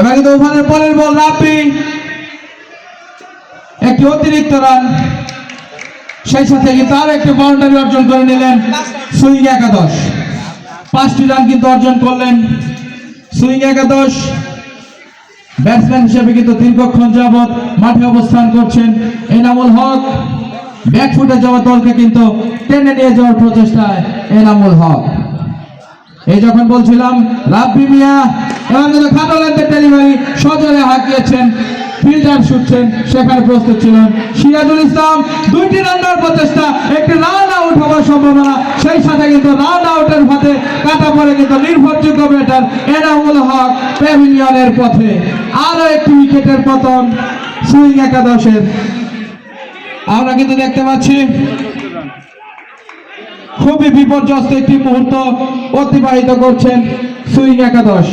এবার কিন্তু ওভারের পরের বল রাব্বি একটি অতিরিক্ত রান, সেই সাথে কিন্তু আরো একটি বাউন্ডারি অর্জন করে নিলেন সুইং একাদশ। 5টি রান কিন্তু অর্জন করলেন সুইং একাদশ। ব্যাটসম্যান হিসেবে কিন্তু দীর্ঘক্ষণ যাবৎ মাঠে অবস্থান করছেন এনামুল হক। ব্যাকফুটে যাওয়া দলকে কিন্তু টেনে নিয়ে যাওয়ার প্রচেষ্টায় এনামুল হক। এই যখন বলছিলাম রাব্বি মিয়া এবার কিন্তু খাটো লেন্থের ডেলিভারি সজোরে হাঁকিয়েছেন, ফিল্ডার ছুটছেন, সেখানে প্রস্তুত ছিলেন সিরাজুল ইসলাম। 2টি রান দেওয়ার প্রচেষ্টা, একটি রান আউট হওয়ার সম্ভাবনা, সেই সাথে কিন্তু রান আউটের ফাঁদে কাটা পড়ে কিন্তু নির্ভরযোগ্য ব্যাটার এনামুল হক প্যাভিলিয়নের পথে। আরো একটি উইকেটের পতন সুইং একাদশের। আমরা কিন্তু দেখতে পাচ্ছি খুবই বিপর্যস্ত একটি মুহূর্ত অতিবাহিত করছেন সুইং একাদশ।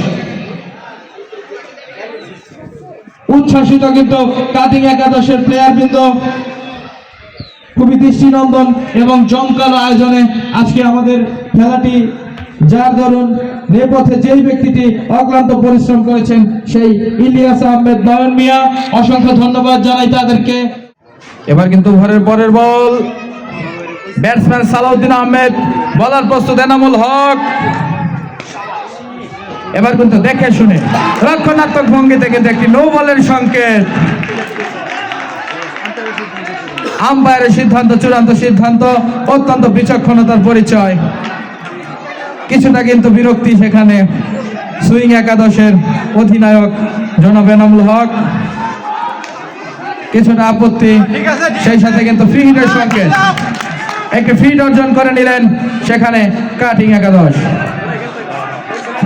উচ্ছ্বাসিত কিন্তু কাটিং একাদশের প্লেয়ার বৃন্দ। খুবই দৃষ্টিনন্দন এবং জমকালো আয়োজনে আজকে আমাদের খেলাটি, যার দরুন নেপথ্যে যেই ব্যক্তিটি অক্লান্ত পরিশ্রম করেছেন সেই ইলিয়াস আহমেদ নয়ন মিয়া, অসংখ্য ধন্যবাদ জানাই তাদেরকে। এবার কিন্তু ওভারের পরের বল, ব্যাটসম্যান সালাউদ্দিন আহমেদ, বলার প্রস্তুত এনামুল হক। এবার কিন্তু দেখে শুনে রক্ষণাত্মক ভঙ্গিতে কিন্তু একটি নো বলের সংকেত। আম্পায়ারের সিদ্ধান্ত চূড়ান্ত সিদ্ধান্ত, অত্যন্ত বিচক্ষণতার পরিচয়। কিছুটা কিন্তু বিরক্তি সেখানে সুইং একাদশের অধিনায়ক জনাব এনামুল হক, কিছুটা আপত্তি, সেই সাথে কিন্তু ফ্রি হিটের সংকেত। একটি ফিট অর্জন করে নিলেন সেখানে কাটিং একাদশ।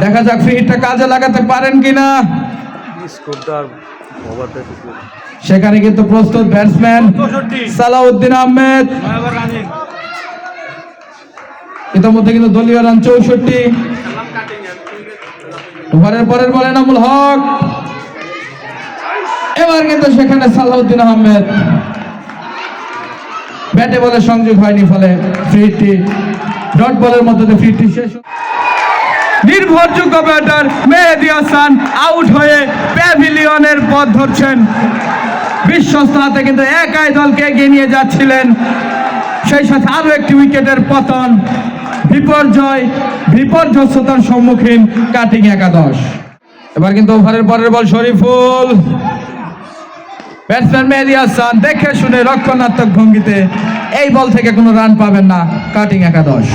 দেখা যাক ফ্রি হিটটা কাজে লাগাতে পারেন কিনা। সেখানে কিন্তু প্রস্তুত ব্যাটসম্যান সালাউদ্দিন আহমেদ। ইতিমধ্যে কিন্তু দলীয় রান 64। ওভারের পরের বল এনামুল হক। এবার কিন্তু সেখানে সালাউদ্দিন আহমেদ, ব্যাটে বলে সংযোগ হয়নি, ফলে ফ্রিটি ডট বলের মধ্যে ফ্রিটি শেষ। নির্ভরযোগ্য ব্যাটার মেহেদী হাসান আউট হয়ে প্যাভিলিয়নের পথ ধরছেন। বিশ্বস্ত হাতে কিন্তু একাই দলকে এগিয়ে নিয়ে যাচ্ছিলেন, সেই সাথে আরো একটি উইকেটের পতন। বিপর্যস্ততার সম্মুখীন কাটিং একাদশ। এবার কিন্তু ওভারের পরের বল শরীফুল, ব্যাটসম্যান মেহেদী হাসান দেখে শুনে রক্ষণাত্মক ভঙ্গিতে। এই বল থেকে কোনো রান পাবেন না কাটিং একাদশ।